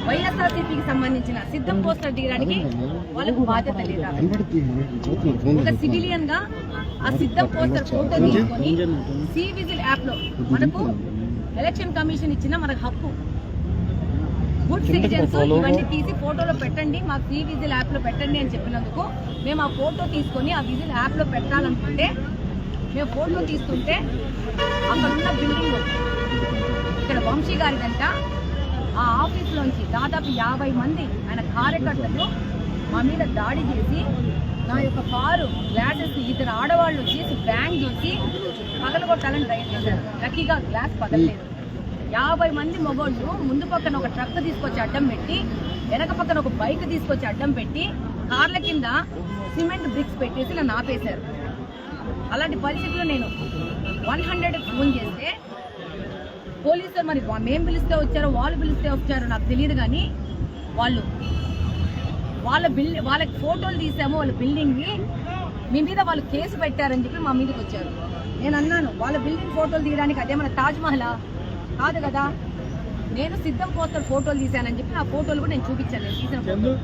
వైఎస్ఆర్సీపీకి సంబంధించిన సిద్ధం పోస్టర్ దిగడానికి వాళ్ళకు బాధ్యత లేదా? ఒక సివిలియన్ గా ఆ సిద్ధం పోస్టర్ ఫోటో తీసుకొని సి విజిల్ యాప్ లో మనకు ఎలక్షన్ కమిషన్ ఇచ్చిన మనకు హక్కు. గుడ్ సిటిజన్స్ ఇవన్నీ తీసి ఫోటోలో పెట్టండి, మాకు సి విజిల్ యాప్ లో పెట్టండి అని చెప్పినందుకు మేము ఆ ఫోటో తీసుకొని ఆ విజిల్ యాప్ లో పెట్టాలనుకుంటే మేము ఫోటో తీస్తుంటే అక్కడ ఉన్న బిల్డింగ్ ఇక్కడ వంశీ గారిదంట ఆ ఆఫీస్లోంచి దాదాపు 50 మంది ఆయన కార్యకర్తలు మా మీద దాడి చేసి నా యొక్క కారు గ్లాసెస్ ఇద్దరు ఆడవాళ్ళు వచ్చేసి బ్యాంక్ చూసి పగలగొట్టాలని ట్రై చేశారు. లక్కీగా గ్లాస్ పగలలేదు. 50 మంది మగోళ్ళు ముందు పక్కన ఒక ట్రక్ తీసుకొచ్చి అడ్డం పెట్టి, వెనక పక్కన ఒక బైక్ తీసుకొచ్చి అడ్డం పెట్టి, కార్ల కింద సిమెంట్ బ్రిక్స్ పెట్టేసి ఇలా నాపేశారు. అలాంటి పరిస్థితుల్లో నేను 100కి ఫోన్ చేస్తే పోలీసులు మరి మేము పిలిస్తే వచ్చారో వాళ్ళు పిలిస్తే వచ్చారో నాకు తెలియదు, కానీ వాళ్ళకి ఫోటోలు తీసాము వాళ్ళ బిల్డింగ్ని, మీ మీద వాళ్ళు కేసు పెట్టారని చెప్పి మా మీదకి వచ్చారు. నేను అన్నాను, వాళ్ళ బిల్డింగ్ ఫోటోలు తీయడానికి అదేమన్నా తాజ్మహలా కాదు కదా, నేను సిద్ధం పోస్టర్ ఫోటోలు తీశానని చెప్పి నా ఫోటోలు కూడా నేను చూపించాను, నేను తీసిన ఫోటోలు.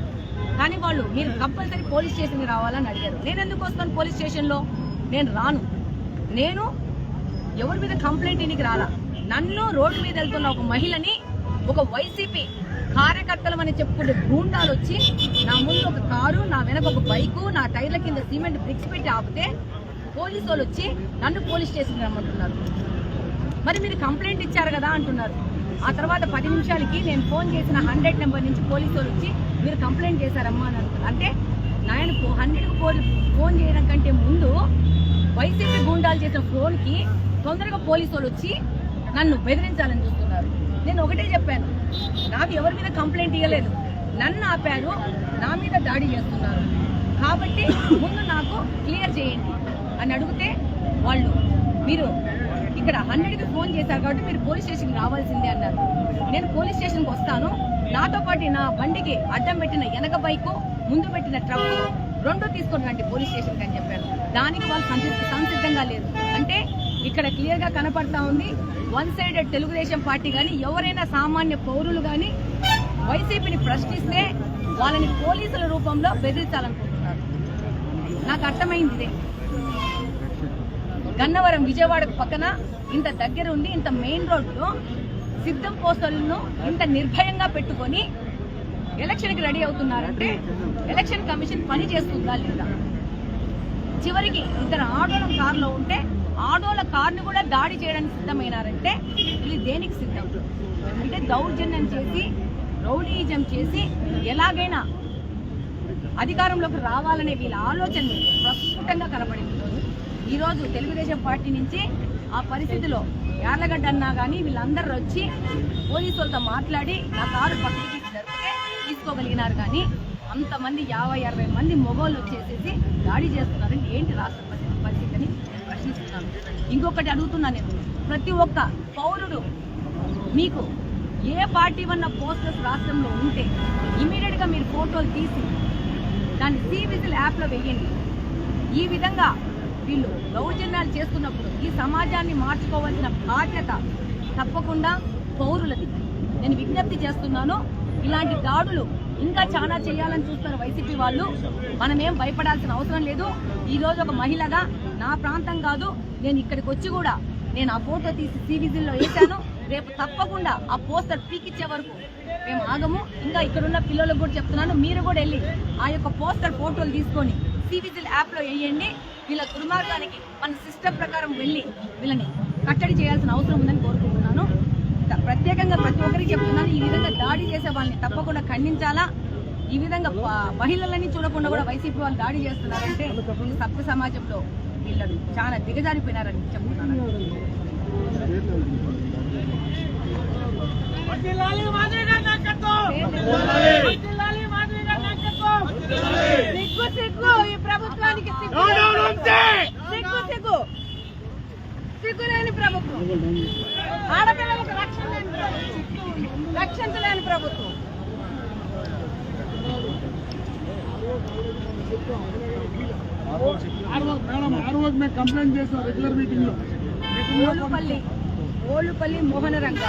కానీ వాళ్ళు మీరు కంపల్సరీ పోలీస్ స్టేషన్కి రావాలని అడిగారు. నేను ఎందుకు వస్తాను పోలీస్ స్టేషన్లో? నేను రాను. నేను ఎవరి మీద కంప్లైంట్ ఇనికి రాలా. నన్ను రోడ్డు మీద వెళ్తున్న ఒక మహిళని ఒక వైసీపీ కార్యకర్తలమని చెప్పుకుంటే గూండాలు వచ్చి నా ముందు ఒక కారు, నా వెనక ఒక బైకు, నా టైర్ల కింద సిమెంట్ బ్రిక్స్ పెట్టి ఆపితే పోలీసు వాళ్ళు వచ్చి నన్ను పోలీస్ స్టేషన్కి రమ్మంటున్నారు. మరి మీరు కంప్లైంట్ ఇచ్చారు కదా అంటున్నారు. ఆ తర్వాత 10 నిమిషాలకి నేను ఫోన్ చేసిన 100 నెంబర్ నుంచి పోలీసు వాళ్ళు వచ్చి మీరు కంప్లైంట్ చేశారమ్మా అని అంటున్నారు. అంటే నేను 100కి ఫోన్ చేయడం కంటే ముందు వైసీపీ గూండాలు చేసిన ఫోన్కి తొందరగా పోలీసు వాళ్ళు వచ్చి నన్ను బెదిరించాలని చూస్తున్నారు. నేను ఒకటే చెప్పాను, నాకు ఎవరి మీద కంప్లైంట్ ఇవ్వలేదు, నన్ను ఆపారు, నా మీద దాడి చేస్తున్నారు, కాబట్టి ముందు నాకు క్లియర్ చేయండి అని అడిగితే వాళ్ళు మీరు ఇక్కడ 100కి ఫోన్ చేశారు కాబట్టి మీరు పోలీస్ స్టేషన్కి రావాల్సిందే అన్నారు. నేను పోలీస్ స్టేషన్కి వస్తాను, నాతో పాటు నా బండికి అడ్డం పెట్టిన వెనక బైకు, ముందు పెట్టిన ట్రక్కు 2 తీసుకొని రండి పోలీస్ స్టేషన్కి అని చెప్పారు. దానికి వాళ్ళు సంసిద్ధంగా లేరు. అంటే ఇక్కడ క్లియర్గా కనపడతా ఉంది, 1 సైడెడ్ తెలుగుదేశం పార్టీ కానీ ఎవరైనా సామాన్య పౌరులు కానీ వైసీపీని ప్రశ్నిస్తే వాళ్ళని పోలీసుల రూపంలో బెదిరించాలనుకుంటున్నారు. నాకు అర్థమైంది ఇదే. గన్నవరం విజయవాడకు పక్కన ఇంత దగ్గర ఉండి ఇంత మెయిన్ రోడ్లో సిద్ధం పోస్టర్లను ఇంత నిర్భయంగా పెట్టుకొని ఎలక్షన్కి రెడీ అవుతున్నారంటే ఎలక్షన్ కమిషన్ పని చేస్తుందా లేదా? చివరికి ఇద్దరు ఆడోళ్ళ కారులో ఉంటే ఆడోళ్ళ కార్ని కూడా దాడి చేయడానికి సిద్ధమైనారంటే ఇది దేనికి సిద్ధం? అంటే దౌర్జన్యం చేసి రౌడీయిజం చేసి ఎలాగైనా అధికారంలోకి రావాలనే వీళ్ళ ఆలోచన ప్రస్ఫుటంగా కనపడింది. ఈరోజు తెలుగుదేశం పార్టీ నుంచి ఆ పరిస్థితిలో యార్లగడ్డ అన్నా కానీ వీళ్ళందరూ వచ్చి పోలీసులతో మాట్లాడి నా కారు పక్కకి జరిగితే తీసుకోగలిగినారు. కానీ అంతమంది 50-60 మంది మొగోళ్ళు వచ్చేసేసి దాడి చేస్తున్నారంటే ఏంటి రాష్ట్ర పరిస్థితిని ప్రశ్నిస్తున్నాను. ఇంకొకటి అడుగుతున్నా నేను, ప్రతి ఒక్క పౌరుడు మీకు ఏ పార్టీ వన్న పోస్టర్స్ రాష్ట్రంలో ఉంటే ఇమీడియట్గా మీరు ఫోటోలు తీసి దాన్ని సి విజిల్ యాప్లో వేయండి. ఈ విధంగా వీళ్ళు దౌర్జన్యాలు చేస్తున్నప్పుడు ఈ సమాజాన్ని మార్చుకోవాల్సిన బాధ్యత తప్పకుండా పౌరులది. నేను విజ్ఞప్తి చేస్తున్నాను, ఇలాంటి దాడులు ఇంకా చాలా చేయాలని చూస్తున్నారు వైసీపీ వాళ్ళు. మనమేం భయపడాల్సిన అవసరం లేదు. ఈరోజు ఒక మహిళగా నా ప్రాంతం కాదు, నేను ఇక్కడికి వచ్చి కూడా నేను ఆ ఫోటో తీసి సి విజిల్లో వేశాను. రేపు తప్పకుండా ఆ పోస్టర్ పీకిచ్చే వరకు మేము ఆగము. ఇంకా ఇక్కడున్న పిల్లలకు కూడా చెప్తున్నాను, మీరు కూడా వెళ్ళి ఆ యొక్క పోస్టర్ ఫోటోలు తీసుకొని సి విజిల్ యాప్లో వేయండి. వీళ్ళ దుర్మార్గానికి మన సిస్టమ్ ప్రకారం వెళ్ళి వీళ్ళని కట్టడి చేయాల్సిన అవసరం ఉందని కోరుకుంటున్నాను. ప్రత్యేకంగా ప్రతి ఒక్కరికి చెప్తున్నాను, ఈ విధంగా దాడి చేసే వాళ్ళని తప్పకుండా ఖండించాలా. ఈ విధంగా మహిళలని చూడకుండా కూడా వైసీపీ వాళ్ళు దాడి చేస్తున్నారంటే సభ్య సమాజంలో వీళ్ళు చాలా దిగజారిపోయినారని చెప్తున్నాను. ఈ ప్రభుత్వానికి సిగ్గులేని ప్రభుత్వం, ఆడపిల్లలకు రక్షించలేని ప్రభుత్వం. కంప్లైంట్ చేస్తాం రెగ్యులర్ మీటింగ్ లో. ఓలుపల్లి మోహనరంగ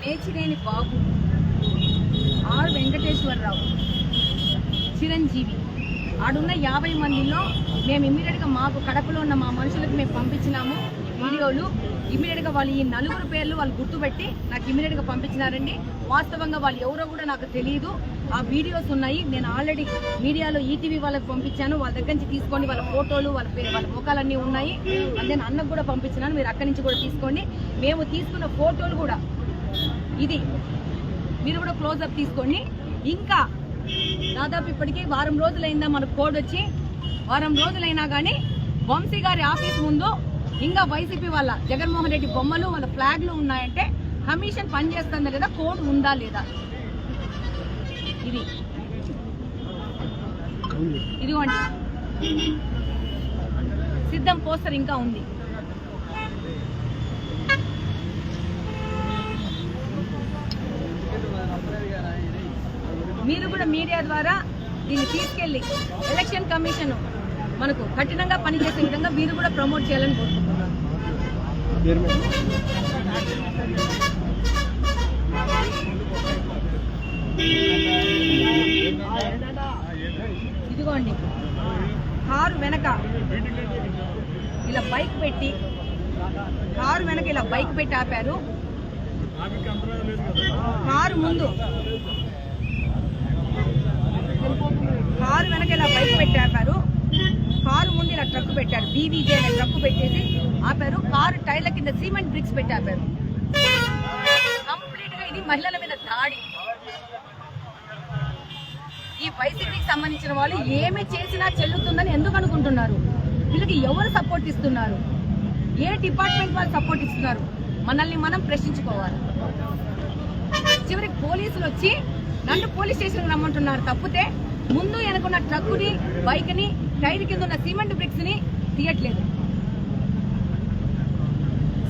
మేచినేని బాబు, ఆర్ వెంకటేశ్వరరావు, చిరంజీవి ఆడున్న 50 మందిలో మేము ఇమ్మీడియట్గా మాకు కడపలో ఉన్న మా మనుషులకు మేము పంపించినాము వీడియోలు. ఇమ్మీడియట్గా వాళ్ళు ఈ 4 పేర్లు వాళ్ళు గుర్తుపెట్టి నాకు ఇమ్మీడియట్గా పంపించినారండి. వాస్తవంగా వాళ్ళు ఎవరో కూడా నాకు తెలియదు. ఆ వీడియోస్ ఉన్నాయి. నేను ఆల్రెడీ మీడియాలో ఈటీవీ వాళ్ళకి పంపించాను. వాళ్ళ దగ్గర నుంచి తీసుకోండి, వాళ్ళ ఫోటోలు వాళ్ళ ముఖాలన్నీ ఉన్నాయి. అదే అన్నకు కూడా పంపించినాను, మీరు అక్కడి నుంచి కూడా తీసుకోండి. మేము తీసుకున్న ఫోటోలు కూడా ఇది మీరు కూడా క్లోజ్అప్ తీసుకోండి. ఇంకా దాదాపు ఇప్పటికీ వారం రోజులైందా మనకు కోడ్ వచ్చి, వారం రోజులైనా కానీ వంశీ గారి ఆఫీస్ ముందు ఇంకా వైసీపీ వాళ్ళ జగన్మోహన్ రెడ్డి బొమ్మలు వాళ్ళ ఫ్లాగ్లు ఉన్నాయంటే కమిషన్ పనిచేస్తుందా లేదా, కోడ్ ఉందా లేదా, ఇదిగోండి సిద్ధం పోస్టర్ ఇంకా ఉంది. మీరు కూడా మీడియా ద్వారా దీన్ని తీసుకెళ్లి ఎలక్షన్ కమిషన్ మనకు కఠినంగా పనిచేసే విధంగా మీరు కూడా ప్రమోట్ చేయాలని కోరుకుంటున్నాను. ఇదిగోండి కారు వెనక ఇలా బైక్ పెట్టి ఆపారు. కారు వెనక ఇలా బైక్ పెట్టి ఆపారు. కారు ముందు ఇలా ట్రక్ పెట్టారు, బీవీజే అనే ట్రక్ పెట్టేసి ఆపారు. కారు టైర్ల కింద సిమెంట్ బ్రిక్స్ పెట్టి ఆపారు. కంప్లీట్ గా ఇది మహిళల మీద దాడి. ఈ వైసీపీకి సంబంధించిన వాళ్ళు ఏమి చేసినా చెల్లుతుందని ఎందుకు అనుకుంటున్నారు? వీళ్ళకి ఎవరు సపోర్ట్ ఇస్తున్నారు? ఏ డిపార్ట్మెంట్ వాళ్ళు సపోర్ట్ ఇస్తున్నారు? మనల్ని మనం ప్రశ్నించుకోవాలి. చివరికి పోలీసులు వచ్చి నన్ను పోలీస్ స్టేషన్కి రమ్మంటున్నారు తప్పితే ముందు వెనుకున్న ట్రక్కుని, బైక్ ని, టైర్ కింద ఉన్న సిమెంట్ బ్రిక్స్ ని తీయట్లేదు.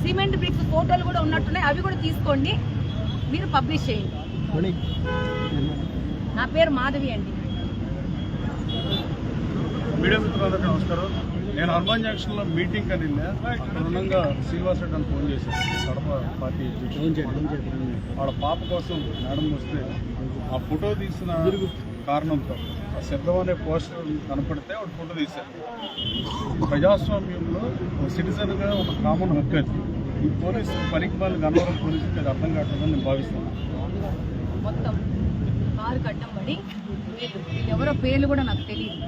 సిమెంట్ బ్రిక్స్ ఫోటోలు కూడా ఉన్నట్టున్నాయి, అవి కూడా తీసుకోండి, మీరు పబ్లిష్ చేయండి. నా పేరు మాధవి అండి. మీడియా మిత్రులందరికీ నమస్కారం. నేను హనుమాన్ జంక్షన్ లో మీటింగ్ అని అక్కడ ఉండగా శ్రీనివాస్ రెడ్డి అని ఫోన్ చేశాను, కడప పార్టీ వాళ్ళ పాప కోసం మేడం వస్తే ఆ ఫోటో తీసిన కారణంతో ఆ సిద్ధం అనే పోస్టర్ కనపడితే ఒక ఫోటో తీశారు. ప్రజాస్వామ్యంలో సిటిజన్గా ఒక కామన్ హక్కు అది. ఈ పోలీసు పనికి వాళ్ళు గన్నవరం పోలీసుకి అది అర్థం కావట్లేదని నేను భావిస్తున్నాను. మొత్తం కారు కట్టం పడి ఎవరో పేర్లు కూడా నాకు తెలియదు.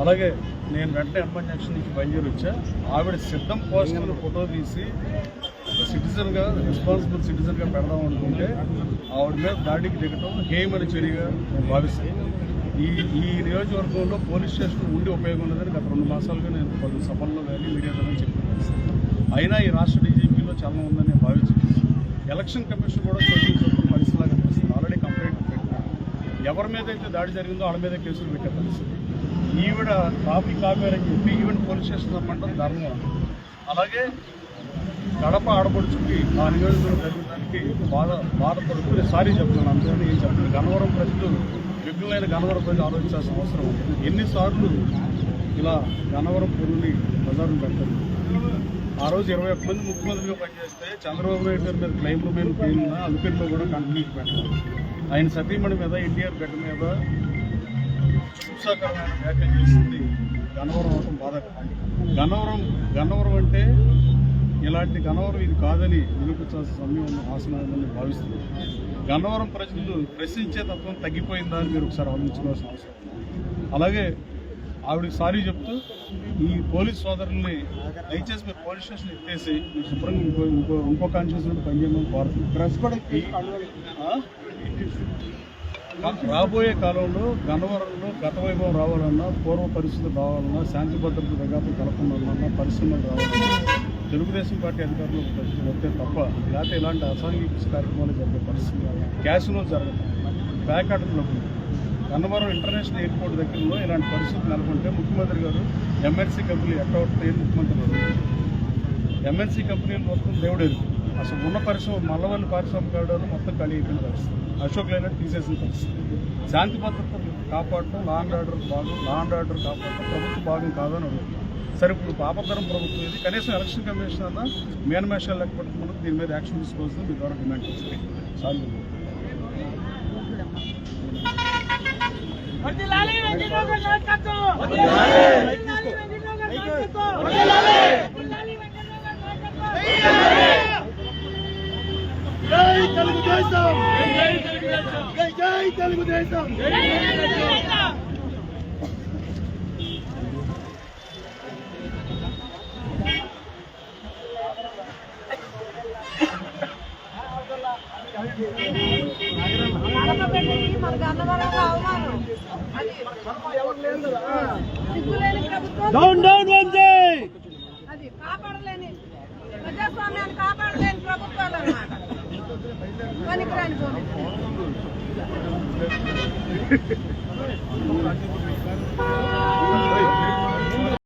అలాగే నేను వెంటనే హనుమాన్ జంక్షన్ నుంచి బయలుదేరి వచ్చా. ఆవిడ సిద్ధం పోస్టర్ ఫోటో తీసి సిటిజన్గా, రెస్పాన్సిబుల్ సిటిజన్గా పెడదాం అనుకుంటే ఆవిడ మీద దాడికి దిగటం హేయమైన చర్యగా నేను భావిస్తాను. ఈ నియోజకవర్గంలో పోలీస్ స్టేషన్ ఉండి ఉపయోగం లేదని గత 2 మాసాలుగా నేను కొన్ని సభల్లో కానీ మీడియాలో కానీ చెప్పాను. అయినా ఈ రాష్ట్ర డీజీపీలో చాలా ఉందని నేను భావించాను. ఎలక్షన్ కమిషన్ కూడా చోటు పరిస్థితిలాగా కనిపిస్తుంది. ఆల్రెడీ కంప్లైంట్ పెట్టినారు. ఎవరి మీద అయితే దాడి జరిగిందో వాళ్ళ మీద కేసులు పెట్టే పరిస్థితి. ఈవిడ ట్రాఫిక్ ఆపారని చెప్పి ఈవెన్ పోలీస్ స్టేషన్ రమ్మంటాం ధర్మం. అలాగే కడప ఆడపడుచుకి ఆ నియోజకవర్గం జరిగడానికి బాధపడుతూ సారీ చెప్తున్నాను. అంతేగాని ఏం చెప్తున్నాను. గన్నవరం ప్రజలు, విఘ్నులైన గన్నవరం ప్రజలు ఆలోచించాల్సిన అవసరం ఉంది. ఎన్నిసార్లు ఇలా గన్నవరం పొరుని బజారును పెట్టారు. ఆ రోజు 21 మంది ముఖ్యమంత్రిగా పనిచేస్తే చంద్రబాబు నాయుడు గారి మీద క్లైమ్ల మీద పేరున్న అదుపేరులో కూడా కంటిన్యూ పెట్టారు. ఆయన సతీమణి మీద, ఎన్టీఆర్ గడ్డ మీద ఉత్సాహకరమైన వ్యాఖ్యలు చేసింది గన్నవరం అవటం బాధాకరం. గన్నవరం అంటే ఇలాంటి గన్నవరం ఇది కాదని నిరూపించాల్సిన సమయం ఆసనాలని భావిస్తుంది. గన్నవరం ప్రజలు ప్రశ్నించే తత్వం తగ్గిపోయిందా అని మీరు ఒకసారి ఆలోచించుకోవాల్సిన అవసరం. అలాగే ఆవిడకి సారీ చెప్తూ ఈ పోలీస్ సోదరుల్ని దయచేసి మీరు పోలీస్ స్టేషన్ ఎత్తేసి మీరు శుభ్రంగా ఇంకో కాన్షియస్ పనిచేయమని కోరుతుంది. రాబోయే కాలంలో గన్నవరంలో గత వైభవం రావాలన్నా, పూర్వ పరిస్థితులు రావాలన్నా, శాంతి భద్రతలు విఘాతం కలపడాలన్నా, పరిశ్రమలు రావాలన్నా తెలుగుదేశం పార్టీ అధికారులు వస్తే తప్ప లేకపోతే ఇలాంటి అసాంఘిక కార్యక్రమాలు జరిగే పరిస్థితి, క్యాసినో జరగదు, ప్యాకెట్లలో గన్నవరం ఇంటర్నేషనల్ ఎయిర్పోర్ట్ దగ్గరలో ఇలాంటి పరిస్థితులు నెలకొంటే ముఖ్యమంత్రి గారు ఎంఎన్సీ కంపెనీ ఎక్కడ ముఖ్యమంత్రి గారు ఎంఎన్సీ కంపెనీలు మొత్తం దేవుడేది అసలు ఉన్న పరిశ్రమ మల్లవల్లి పారిశ్రామిక కారిడార్ మొత్తం ఖాళీ అయిపోయిన పరిస్థితి, అశోక్ లైలాండ్ తీసేసిన పరిస్థితి. శాంతి భద్రతలు కాపాడటం, లా అండ్ ఆర్డర్ కాపాడటం ప్రభుత్వ భాగం కాదని అడుగుతున్నాం. సరే, ఇప్పుడు పాపతరం ప్రభుత్వం ఇది, కనీసం ఎలక్షన్ కమిషన్ అన్న మేనమేషాలు లెక్క పెట్టుకున్నప్పుడు దీని మీద యాక్షన్ తీసుకోవాల్సింది మీ ద్వారా డిమాండ్ చేస్తుంది. చాలు. జై తెలుగుదేశం, జై తెలుగుదేశం. మనకు అన్నవరంలో అవమానం, అది సిగ్గులేని ప్రభుత్వం, డౌన్ డౌన్ వందే, అది కాపాడలేని ప్రజాస్వామ్యాన్ని కాపాడలేని ప్రభుత్వాలు అన్నమాట. పనికిరాని పోలీసులు.